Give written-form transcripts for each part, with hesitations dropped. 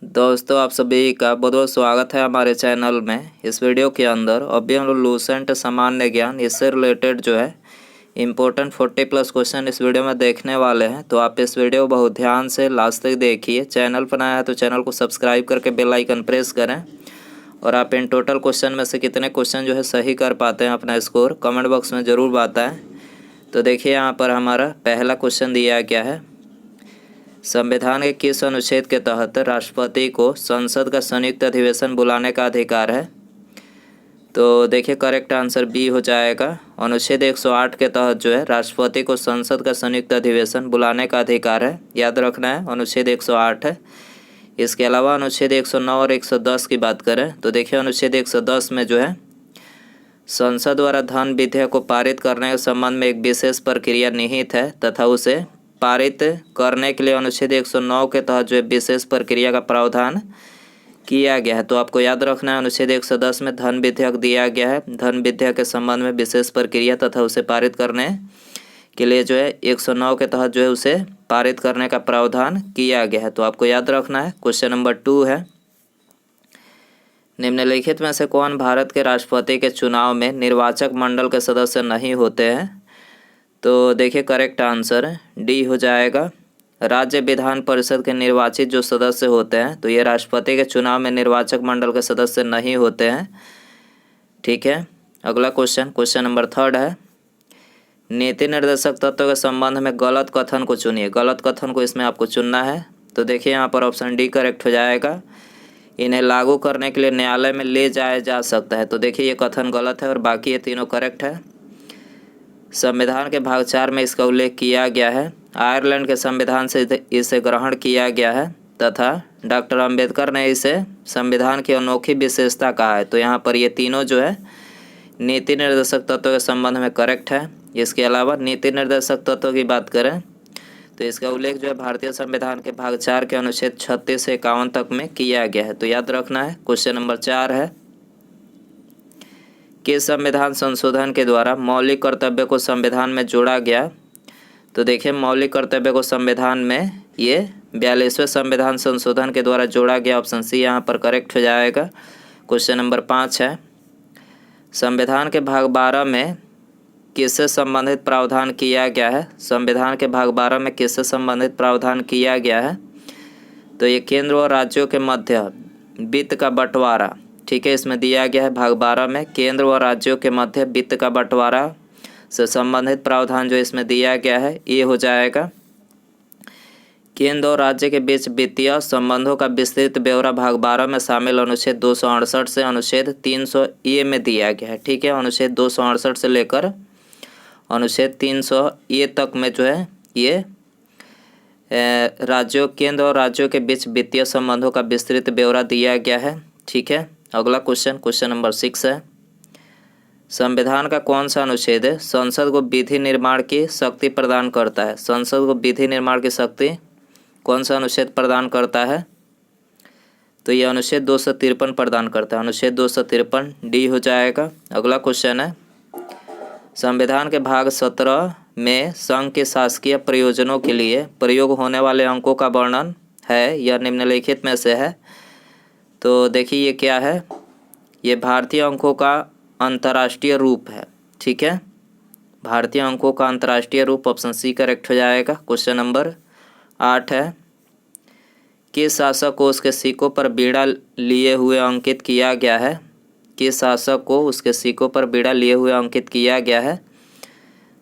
दोस्तों आप सभी का बहुत बहुत स्वागत है हमारे चैनल में। इस वीडियो के अंदर अभी हम लोग लूसेंट सामान्य ज्ञान इससे रिलेटेड जो है इम्पोर्टेंट 40+ क्वेश्चन इस वीडियो में देखने वाले हैं। तो आप इस वीडियो को बहुत ध्यान से लास्ट तक देखिए। चैनल पर नया है तो चैनल को सब्सक्राइब करके बेल आइकन प्रेस करें। और आप इन टोटल क्वेश्चन में से कितने क्वेश्चन जो है सही कर पाते हैं अपना स्कोर कमेंट बॉक्स में ज़रूर बताएँ। तो देखिए यहाँ पर हमारा पहला क्वेश्चन दिया गया है, संविधान के किस अनुच्छेद के तहत राष्ट्रपति को संसद का संयुक्त अधिवेशन बुलाने का अधिकार है। तो देखिए करेक्ट आंसर बी हो जाएगा। अनुच्छेद 108 के तहत जो है राष्ट्रपति को संसद का संयुक्त अधिवेशन बुलाने का अधिकार है, याद रखना है अनुच्छेद 108 है। इसके अलावा अनुच्छेद 109 और 110 की बात करें तो देखिए अनुच्छेद 110 में जो है संसद द्वारा धन विधेयक को पारित करने के संबंध में एक विशेष प्रक्रिया निहित है तथा उसे पारित करने के लिए अनुच्छेद 109 के तहत जो है विशेष प्रक्रिया का प्रावधान किया गया है। तो आपको याद रखना है अनुच्छेद 110 में धन विधेयक दिया गया है, धन विधेयक के संबंध में विशेष प्रक्रिया तथा उसे पारित करने के लिए जो है 109 के तहत जो है उसे पारित करने का प्रावधान किया गया है। तो आपको याद रखना है। क्वेश्चन नंबर 2 है, निम्नलिखित में से कौन भारत के राष्ट्रपति के चुनाव में निर्वाचक मंडल के सदस्य नहीं होते हैं। तो देखिए करेक्ट आंसर डी हो जाएगा। राज्य विधान परिषद के निर्वाचित जो सदस्य होते हैं तो ये राष्ट्रपति के चुनाव में निर्वाचक मंडल के सदस्य नहीं होते हैं। ठीक है, अगला क्वेश्चन नंबर 3 है, नीति निर्देशक तत्व के संबंध में गलत कथन को चुनिए। गलत कथन को इसमें आपको चुनना है। तो देखिए यहाँ पर ऑप्शन डी करेक्ट हो जाएगा। इन्हें लागू करने के लिए न्यायालय में ले जाया जा सकता है। तो देखिए ये कथन गलत है और बाकी ये तीनों करेक्ट है। संविधान के भाग 4 में इसका उल्लेख किया गया है। आयरलैंड के संविधान से इसे ग्रहण किया गया है तथा डॉक्टर अंबेडकर ने इसे संविधान की अनोखी विशेषता कहा है। तो यहाँ पर ये तीनों जो है नीति निर्देशक तत्व के संबंध में करेक्ट है। इसके अलावा नीति निर्देशक तत्व की बात करें तो इसका उल्लेख जो है भारतीय संविधान के भाग 4 के अनुच्छेद 36 से 51 तक में किया गया है। तो याद रखना है। क्वेश्चन नंबर 4 है, किस संविधान संशोधन के द्वारा मौलिक कर्तव्य को संविधान में जोड़ा गया। तो देखिए मौलिक कर्तव्य को संविधान में ये 42वें संविधान संशोधन के द्वारा जोड़ा गया। ऑप्शन सी यहाँ पर करेक्ट हो जाएगा। क्वेश्चन नंबर 5 है, संविधान के भाग 12 में किससे संबंधित प्रावधान किया गया है। संविधान के भाग 12 में किससे संबंधित प्रावधान किया गया है। तो ये केंद्र और राज्यों के मध्य वित्त का बंटवारा, ठीक है, इसमें दिया गया है भाग 12 में केंद्र व राज्यों के मध्य वित्त का बंटवारा से संबंधित प्रावधान जो इसमें दिया गया है ये हो जाएगा। केंद्र और राज्य के बीच वित्तीय संबंधों का विस्तृत ब्यौरा भाग 12 में शामिल अनुच्छेद 268 से अनुच्छेद 300 ए में दिया गया है। ठीक है, अनुच्छेद 268 से लेकर अनुच्छेद 300 ए तक में जो है ये राज्यों केंद्र और राज्यों के बीच वित्तीय संबंधों का विस्तृत ब्यौरा दिया गया है। ठीक है, अगला क्वेश्चन नंबर 6 है, संविधान का कौन सा अनुच्छेद है संसद को विधि निर्माण की शक्ति प्रदान करता है। संसद को विधि निर्माण की शक्ति कौन सा अनुच्छेद प्रदान करता है। तो ये अनुच्छेद 253 प्रदान करता है। अनुच्छेद 253 डी हो जाएगा। अगला क्वेश्चन है, संविधान के भाग 17 में संघ के शासकीय प्रयोजनों के लिए प्रयोग होने वाले अंकों का वर्णन है, यह निम्नलिखित में से है। तो देखिए ये क्या है, ये भारतीय अंकों का अंतर्राष्ट्रीय रूप है। ठीक है, भारतीय अंकों का अंतर्राष्ट्रीय रूप, ऑप्शन सी करेक्ट हो जाएगा। क्वेश्चन नंबर 8 है, किस शासक को उसके सिक्कों पर बीड़ा लिए हुए अंकित किया गया है। किस शासक को उसके सिक्कों पर बीड़ा लिए हुए अंकित किया गया है।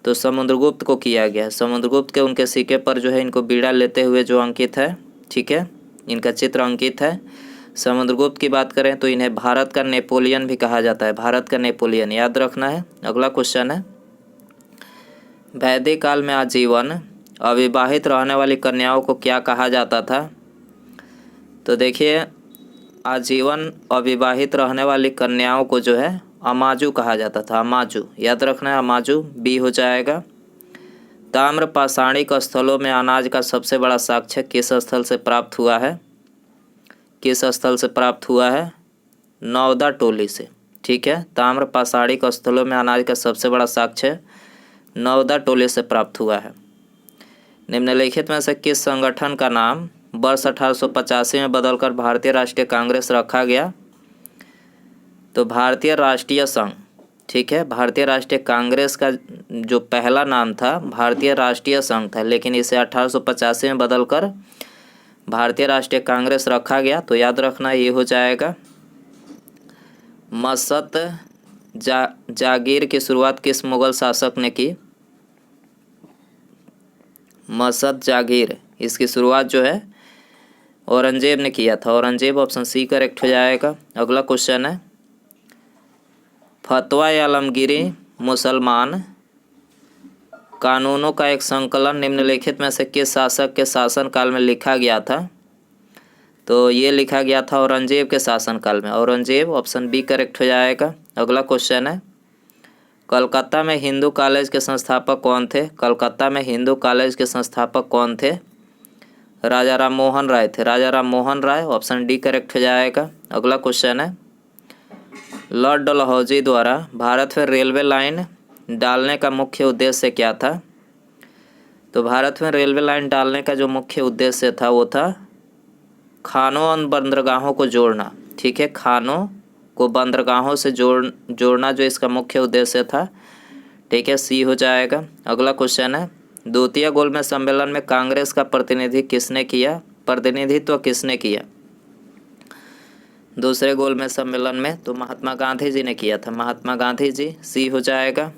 तो समुद्रगुप्त को किया गया है। समुद्रगुप्त के उनके सिक्के पर जो है इनको बीड़ा लेते हुए जो अंकित है, ठीक है, इनका चित्र अंकित है। समुद्रगुप्त की बात करें तो इन्हें भारत का नेपोलियन भी कहा जाता है। भारत का नेपोलियन, याद रखना है। अगला क्वेश्चन है, वैदिक काल में आजीवन अविवाहित रहने वाली कन्याओं को क्या कहा जाता था। तो देखिए आजीवन अविवाहित रहने वाली कन्याओं को जो है अमाजू कहा जाता था। अमाजू, याद रखना है। अमाजू बी हो जाएगा। ताम्र पाषाणिक स्थलों में अनाज का सबसे बड़ा साक्ष्य किस स्थल से प्राप्त हुआ है। किस स्थल से प्राप्त हुआ है, नौदा टोली से। ठीक है, ताम्र पाषाणिक स्थलों में अनाज का सबसे बड़ा साक्ष्य नौदा टोली से प्राप्त हुआ है। निम्नलिखित में से किस संगठन का नाम वर्ष 1885 में बदलकर भारतीय राष्ट्रीय कांग्रेस रखा गया। तो भारतीय राष्ट्रीय संघ, ठीक है, भारतीय राष्ट्रीय कांग्रेस का जो पहला नाम था भारतीय राष्ट्रीय संघ था, लेकिन इसे 1885 में बदलकर भारतीय राष्ट्रीय कांग्रेस रखा गया। तो याद रखना ये हो जाएगा। मसद जागीर की शुरुआत किस मुगल शासक ने की? मसद जागीर, इसकी शुरुआत जो है औरंगजेब ने किया था। औरंगजेब, ऑप्शन सी करेक्ट हो जाएगा। अगला क्वेश्चन है, फतवा आलमगीरी मुसलमान कानूनों का एक संकलन निम्नलिखित में से किस शासक के शासनकाल में लिखा गया था? तो ये लिखा गया था औरंगजेब के शासनकाल में। औरंगजेब, ऑप्शन बी करेक्ट हो जाएगा। अगला क्वेश्चन है, कलकत्ता में हिंदू कॉलेज के संस्थापक कौन थे? कलकत्ता में हिंदू कॉलेज के संस्थापक कौन थे? राजा राम मोहन राय थे। राजा Ram Mohan Roy, option D correct हो जाएगा। अगला क्वेश्चन है, लॉर्ड डलहौजी द्वारा भारत में रेलवे लाइन डालने का मुख्य उद्देश्य क्या था? तो भारत में रेलवे लाइन डालने का जो मुख्य उद्देश्य था वो था खानों और बंदरगाहों को जोड़ना। ठीक है, खानों को बंदरगाहों से जोड़ना जो इसका मुख्य उद्देश्य था। ठीक है, सी हो जाएगा। अगला क्वेश्चन है, द्वितीय गोलमेज सम्मेलन में कांग्रेस का प्रतिनिधित्व किसने किया? दूसरे गोलमेज सम्मेलन में तो महात्मा गांधी जी ने किया था। महात्मा गांधी जी, सी हो जाएगा।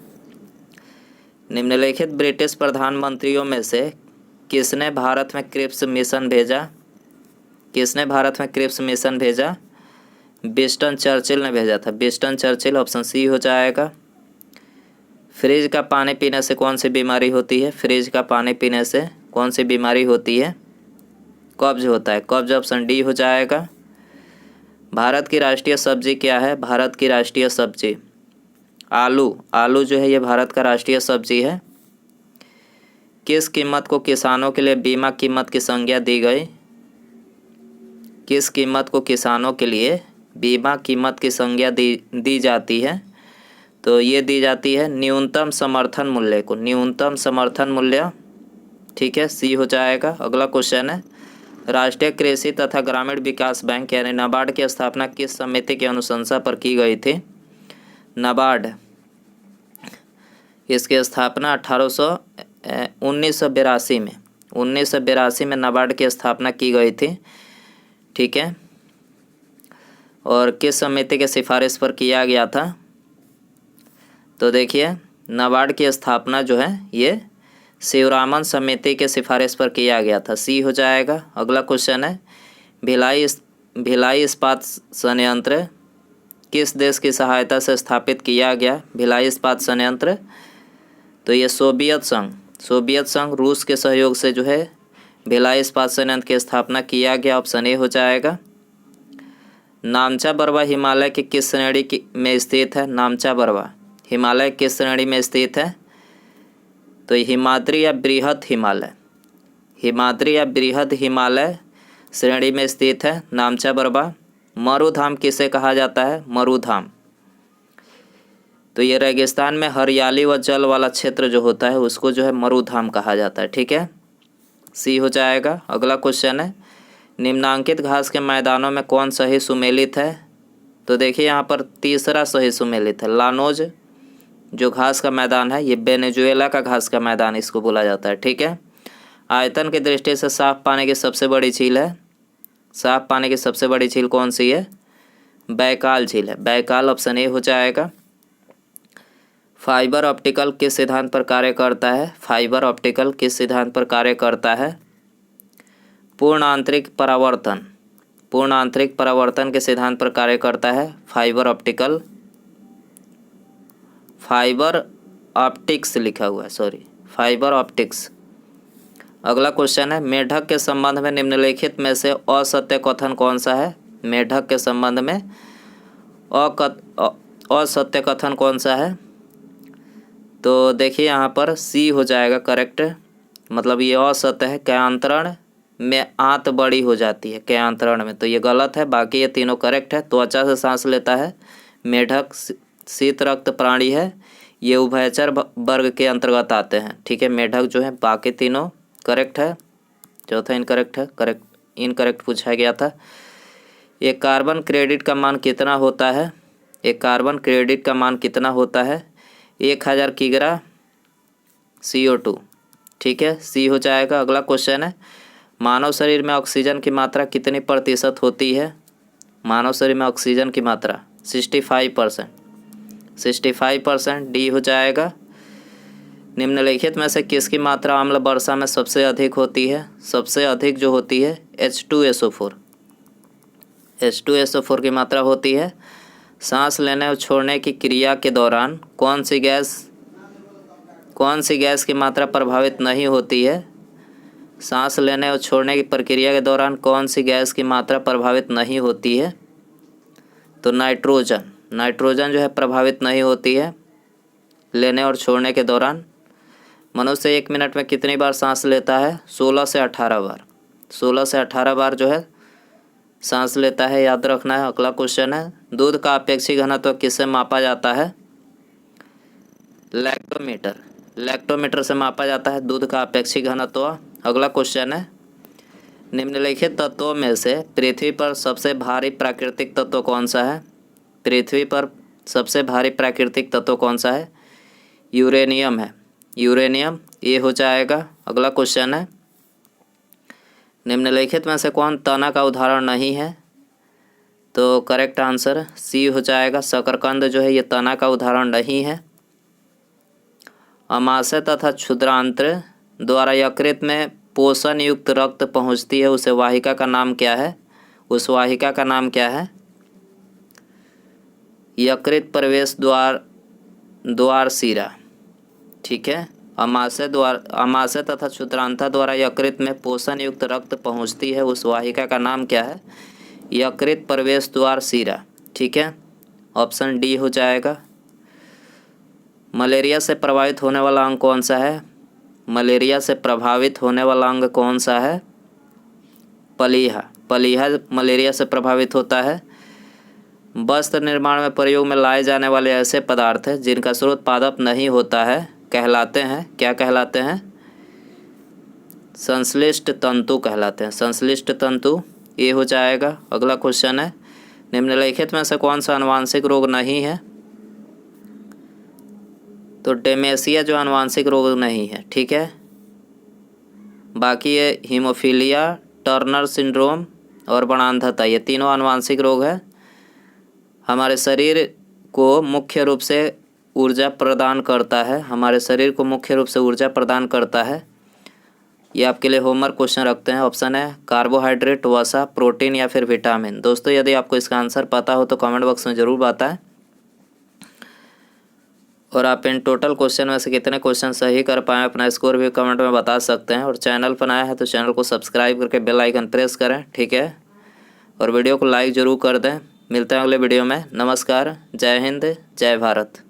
निम्नलिखित ब्रिटिश प्रधानमंत्रियों में से किसने भारत में क्रिप्स मिशन भेजा? किसने भारत में क्रिप्स मिशन भेजा? विंस्टन चर्चिल ने भेजा था। विंस्टन चर्चिल, ऑप्शन सी हो जाएगा। फ्रिज का पानी पीने से कौन सी बीमारी होती है? फ्रिज का पानी पीने से कौन सी बीमारी होती है? कब्ज होता है। कब्ज, ऑप्शन डी हो जाएगा। भारत की राष्ट्रीय सब्जी क्या है? भारत की राष्ट्रीय सब्जी आलू। आलू जो है ये भारत का राष्ट्रीय सब्जी है। किस कीमत को किसानों के लिए बीमा कीमत की संज्ञा दी गई? किस कीमत को किसानों के लिए बीमा कीमत की संज्ञा दी जाती है? तो ये दी जाती है न्यूनतम समर्थन मूल्य को। न्यूनतम समर्थन मूल्य, ठीक है, सी हो जाएगा। अगला क्वेश्चन है, राष्ट्रीय कृषि तथा ग्रामीण विकास बैंक यानी नाबार्ड की स्थापना किस समिति की अनुशंसा पर की गई थी? नाबार्ड, इसकी स्थापना 1982 में नाबार्ड की स्थापना की गई थी। ठीक है, और किस समिति के सिफारिश पर किया गया था? तो देखिए, नाबार्ड की स्थापना जो है ये शिवरामन समिति के सिफारिश पर किया गया था। सी हो जाएगा। अगला क्वेश्चन है, भिलाई इस्पात संयंत्र किस देश की सहायता से स्थापित किया गया? भिलाई इस्पात संयंत्र, तो ये सोवियत संघ रूस के सहयोग से जो है भिलाई इस्पात संयंत्र की स्थापना किया गया। ऑप्शन ए हो जाएगा। नामचा बरवा हिमालय की किस श्रेणी में स्थित है? नामचा बरवा हिमालय किस श्रेणी में स्थित है? तो हिमाद्री या बृहद हिमालय, हिमाद्री या बृहद हिमालय श्रेणी में स्थित है नामचा बरवा। मरुधाम किसे कहा जाता है? मरुधाम, तो ये रेगिस्तान में हरियाली व जल वाला क्षेत्र जो होता है उसको जो है मरुधाम कहा जाता है। ठीक है, सी हो जाएगा। अगला क्वेश्चन है, निम्नांकित घास के मैदानों में कौन सही सुमेलित है? तो देखिए यहाँ पर तीसरा सही सुमेलित है। लानोज जो घास का मैदान है ये वेनेजुएला का घास का मैदान इसको बोला जाता है। ठीक है, आयतन की दृष्टि से साफ पानी की सबसे बड़ी झील है। साफ पानी की सबसे बड़ी झील कौन सी है? बैकाल झील है। बैकाल, ऑप्शन ए हो जाएगा। फाइबर ऑप्टिकल किस सिद्धांत पर कार्य करता है? फाइबर ऑप्टिकल किस सिद्धांत पर कार्य करता है? पूर्ण आंतरिक परावर्तन। पूर्ण आंतरिक परावर्तन के सिद्धांत पर कार्य करता है फाइबर ऑप्टिकल। फाइबर ऑप्टिक्स लिखा हुआ है, सॉरी, फाइबर ऑप्टिक्स। अगला क्वेश्चन है, मेढक के संबंध में निम्नलिखित में से असत्य कथन कौन सा है? मेढक के संबंध में असत्य कथन कौन सा है? तो देखिए यहाँ पर सी हो जाएगा करेक्ट, मतलब ये असत्य है। कयांतरण में आंत बड़ी हो जाती है, कयांतरण में, तो ये गलत है। बाकी ये तीनों करेक्ट है। त्वचा से सांस लेता है। मेढक शीत रक्त प्राणी है। ये उभयचर वर्ग के अंतर्गत आते हैं। ठीक है, मेढक जो है, बाकी तीनों करेक्ट है। चौथा इनकरेक्ट है। करेक्ट, इनकरेक्ट पूछा गया था। एक कार्बन क्रेडिट का मान कितना होता है? एक कार्बन क्रेडिट का मान कितना होता है? 1000 किग्रा CO2। ठीक है, सी हो जाएगा। अगला क्वेश्चन है, मानव शरीर में ऑक्सीजन की मात्रा कितनी प्रतिशत होती है? मानव शरीर में ऑक्सीजन की मात्रा 65%। 65% डी हो जाएगा। निम्नलिखित में से किसकी मात्रा अम्ल वर्षा में सबसे अधिक होती है? सबसे अधिक जो होती है H2SO4। H2SO4 की मात्रा होती है। सांस लेने और छोड़ने की क्रिया के दौरान कौन सी गैस की मात्रा प्रभावित नहीं होती है? सांस लेने और छोड़ने की प्रक्रिया के दौरान कौन सी गैस की मात्रा प्रभावित नहीं होती है? तो नाइट्रोजन जो है प्रभावित नहीं होती है लेने और छोड़ने के दौरान। मनुष्य 1 मिनट में कितनी बार सांस लेता है? 16 से 18 बार। 16 से 18 बार जो है सांस लेता है, याद रखना है। अगला क्वेश्चन है, दूध का अपेक्षित घनत्व किससे मापा जाता है? लैक्टोमीटर से मापा जाता है दूध का अपेक्षित घनत्व। अगला क्वेश्चन है, निम्नलिखित तत्वों में से पृथ्वी पर सबसे भारी प्राकृतिक तत्व कौन सा है? पृथ्वी पर सबसे भारी प्राकृतिक तत्व कौन सा है? यूरेनियम है। यूरेनियम ये हो जाएगा। अगला क्वेश्चन है, निम्नलिखित में से कौन तना का उदाहरण नहीं है? तो करेक्ट आंसर सी हो जाएगा। शकरकंद जो है ये तना का उदाहरण नहीं है। अमाशय तथा क्षुद्रांत्र द्वारा यकृत में पोषण युक्त रक्त पहुंचती है, उस वाहिका का नाम क्या है? उस वाहिका का नाम क्या है? यकृत प्रवेश द्वार शिरा। ठीक है, अमाशय तथा क्षुद्रांत्र द्वारा यकृत में पोषण युक्त रक्त पहुंचती है, उस वाहिका का नाम क्या है? यकृत प्रवेश द्वार शिरा। ठीक है, ऑप्शन डी हो जाएगा। मलेरिया से प्रभावित होने वाला अंग कौन सा है? मलेरिया से प्रभावित होने वाला अंग कौन सा है? पलीहा मलेरिया से प्रभावित होता है। वस्त्र निर्माण में प्रयोग में लाए जाने वाले ऐसे पदार्थ हैं जिनका स्रोत पादप नहीं होता है कहलाते हैं, क्या कहलाते हैं? संश्लिष्ट तंतु कहलाते हैं। संश्लिष्ट तंतु ये हो जाएगा। अगला क्वेश्चन है, निम्नलिखित में से कौन सा आनुवांशिक रोग नहीं है? तो डेमेशिया जो आनुवांशिक रोग नहीं है। ठीक है, बाकी ये हीमोफीलिया, टर्नर सिंड्रोम और वनांधता, ये तीनों आनुवांशिक रोग है। हमारे शरीर को मुख्य रूप से ऊर्जा प्रदान करता है। हमारे शरीर को मुख्य रूप से ऊर्जा प्रदान करता है। ये आपके लिए होमवर्क क्वेश्चन रखते हैं। ऑप्शन है कार्बोहाइड्रेट, वसा, प्रोटीन या फिर विटामिन। दोस्तों यदि आपको इसका आंसर पता हो तो कमेंट बॉक्स में ज़रूर बताएं। और आप इन टोटल क्वेश्चन में से कितने क्वेश्चन सही कर पाएँ अपना स्कोर भी कमेंट में बता सकते हैं। और चैनल पर नया है तो चैनल को सब्सक्राइब करके बेल आइकन प्रेस करें। ठीक है, और वीडियो को लाइक ज़रूर कर दें। मिलते हैं अगले वीडियो में। नमस्कार, जय हिंद, जय भारत।